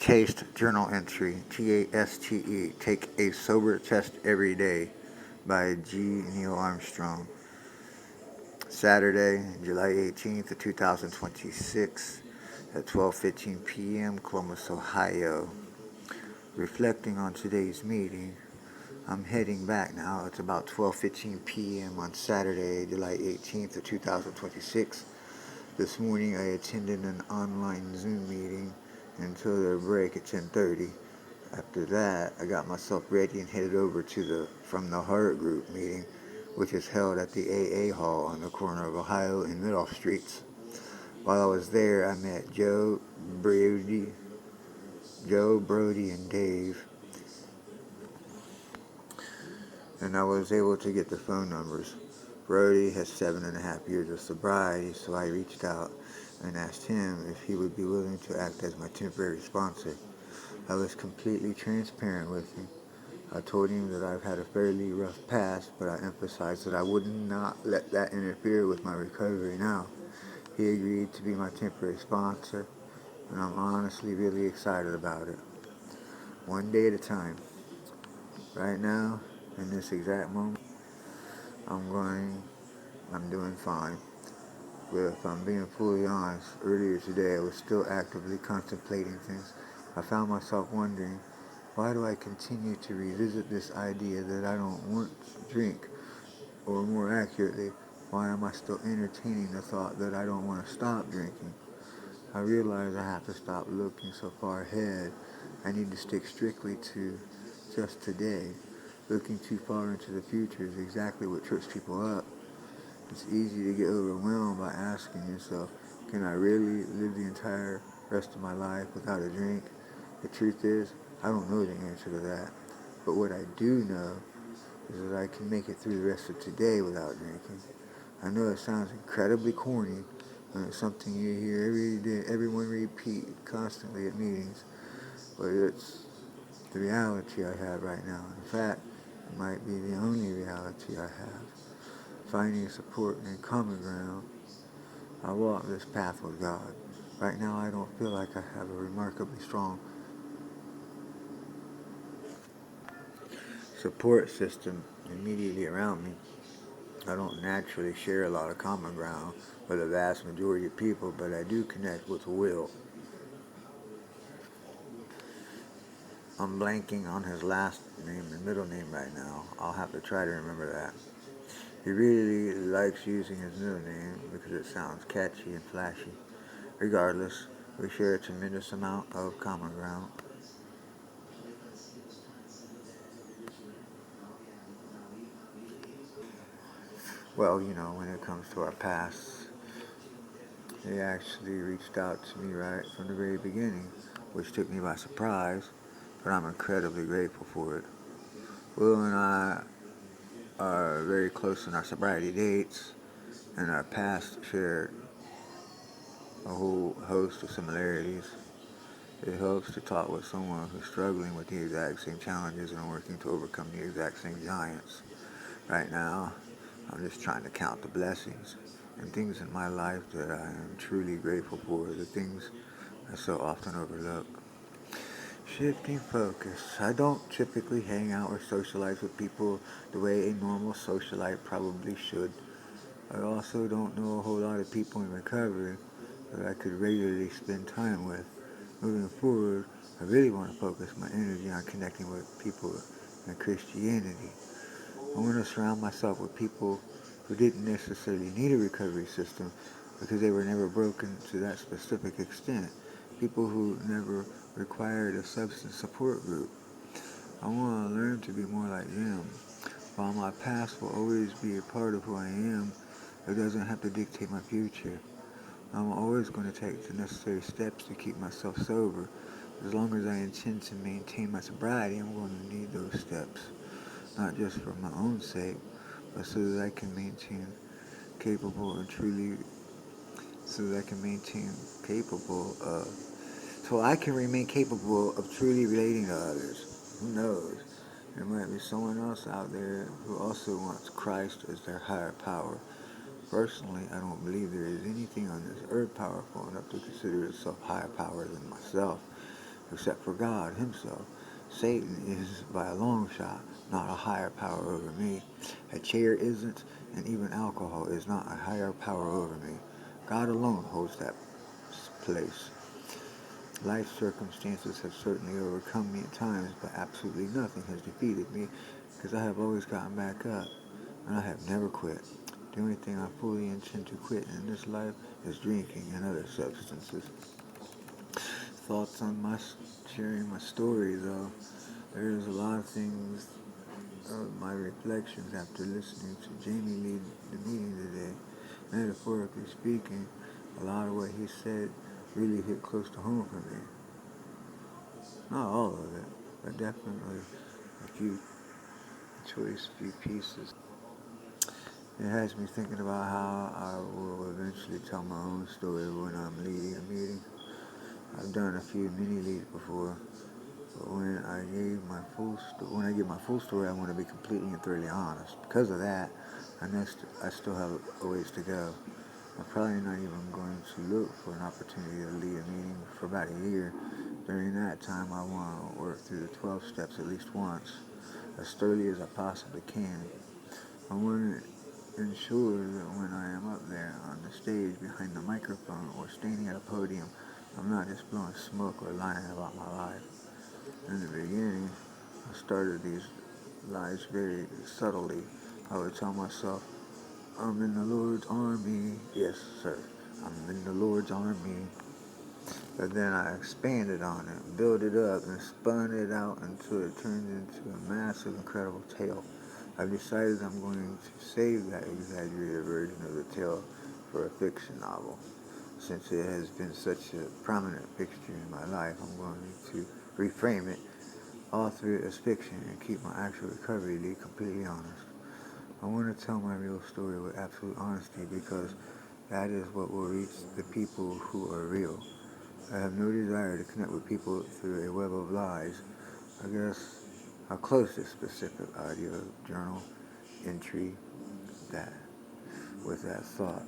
Taste journal entry, T.A.S.T.E. Take a sober test every day by G. Neil Armstrong. Saturday, July 18th, 2026 at 12:15 p.m., Columbus, Ohio. Reflecting on today's meeting, I'm heading back now. It's about 12:15 p.m. on Saturday, July 18th, 2026. This morning I attended an online Zoom meeting until the break at 10:30. After that, I got myself ready and headed over to the From the Heart group meeting, which is held at the AA Hall on the corner of Ohio and Middle Streets. While I was there, I met Joe, Brody, and Dave, and I was able to get their phone numbers. Brody has 7.5 years of sobriety, so I reached out and asked him if he would be willing to act as my temporary sponsor. I was completely transparent with him. I told him that I've had a fairly rough past, but I emphasized that I would not let that interfere with my recovery now. He agreed to be my temporary sponsor, and I'm honestly really excited about it. One day at a time. Right now, in this exact moment, I'm doing fine. But if I'm being fully honest, earlier today I was still actively contemplating things. I found myself wondering, why do I continue to revisit this idea that I don't want to drink? Or more accurately, why am I still entertaining the thought that I don't want to stop drinking? I realize I have to stop looking so far ahead. I need to stick strictly to just today. Looking too far into the future is exactly what trips people up. It's easy to get overwhelmed by asking yourself, can I really live the entire rest of my life without a drink? The truth is, I don't know the answer to that. But what I do know is that I can make it through the rest of today without drinking. I know it sounds incredibly corny, and it's something you hear every day, everyone repeat constantly at meetings, but it's the reality I have right now. In fact, it might be the only reality I have. Finding support and common ground, I walk this path with God. Right now, I don't feel like I have a remarkably strong support system immediately around me. I don't naturally share a lot of common ground with the vast majority of people, but I do connect with Will. I'm blanking on his last name and middle name right now. I'll have to try to remember that. He really likes using his middle name because it sounds catchy and flashy. Regardless, we share a tremendous amount of common ground. Well, when it comes to our past, he actually reached out to me right from the very beginning, which took me by surprise, but I'm incredibly grateful for it. Will and I are very close in our sobriety dates, and our past shared a whole host of similarities. It helps to talk with someone who's struggling with the exact same challenges and working to overcome the exact same giants. Right now, I'm just trying to count the blessings and things in my life that I am truly grateful for, the things I so often overlook. Shifting focus. I don't typically hang out or socialize with people the way a normal socialite probably should. I also don't know a whole lot of people in recovery that I could regularly spend time with. Moving forward, I really want to focus my energy on connecting with people in Christianity. I want to surround myself with people who didn't necessarily need a recovery system because they were never broken to that specific extent. People who never required a substance support group. I want to learn to be more like them. While my past will always be a part of who I am, it doesn't have to dictate my future. I'm always going to take the necessary steps to keep myself sober. As long as I intend to maintain my sobriety, I'm going to need those steps. Not just for my own sake, but so that I can maintain capable and truly, so that I can maintain capable of, so I can remain capable of truly relating to others. Who knows? There might be someone else out there who also wants Christ as their higher power. Personally, I don't believe there is anything on this earth powerful enough to consider itself higher power than myself. except for God himself. Satan is, by a long shot, not a higher power over me. A chair isn't, and even alcohol is not a higher power over me. God alone holds that place. Life circumstances have certainly overcome me at times, but absolutely nothing has defeated me, because I have always gotten back up, and I have never quit. The only thing I fully intend to quit in this life is drinking and other substances. Thoughts on my sharing my story, though. There's a lot of things of my reflections after listening to Jamie lead the meeting today. Metaphorically speaking, a lot of what he said really hit close to home for me. Not all of it, but definitely a few few pieces. It has me thinking about how I will eventually tell my own story when I'm leading a meeting. I've done a few mini leads before, but when I give my full story, I want to be completely and thoroughly honest. Because of that, I still have a ways to go. I'm probably not even going to look for an opportunity to lead a meeting for about a year. During that time, I want to work through the 12 steps at least once, as thoroughly as I possibly can. I want to ensure that when I am up there on the stage behind the microphone or standing at a podium, I'm not just blowing smoke or lying about my life. In the beginning, I started these lies very subtly. I would tell myself, I'm in the Lord's army. Yes, sir. I'm in the Lord's army. But then I expanded on it, built it up, and spun it out until it turned into a massive, incredible tale. I've decided I'm going to save that exaggerated version of the tale for a fiction novel. Since it has been such a prominent fixture in my life, I'm going to reframe it, author it as fiction, and keep my actual recovery lead completely honest. I want to tell my real story with absolute honesty because that is what will reach the people who are real. I have no desire to connect with people through a web of lies. I guess I'll close this specific audio journal entry with that thought.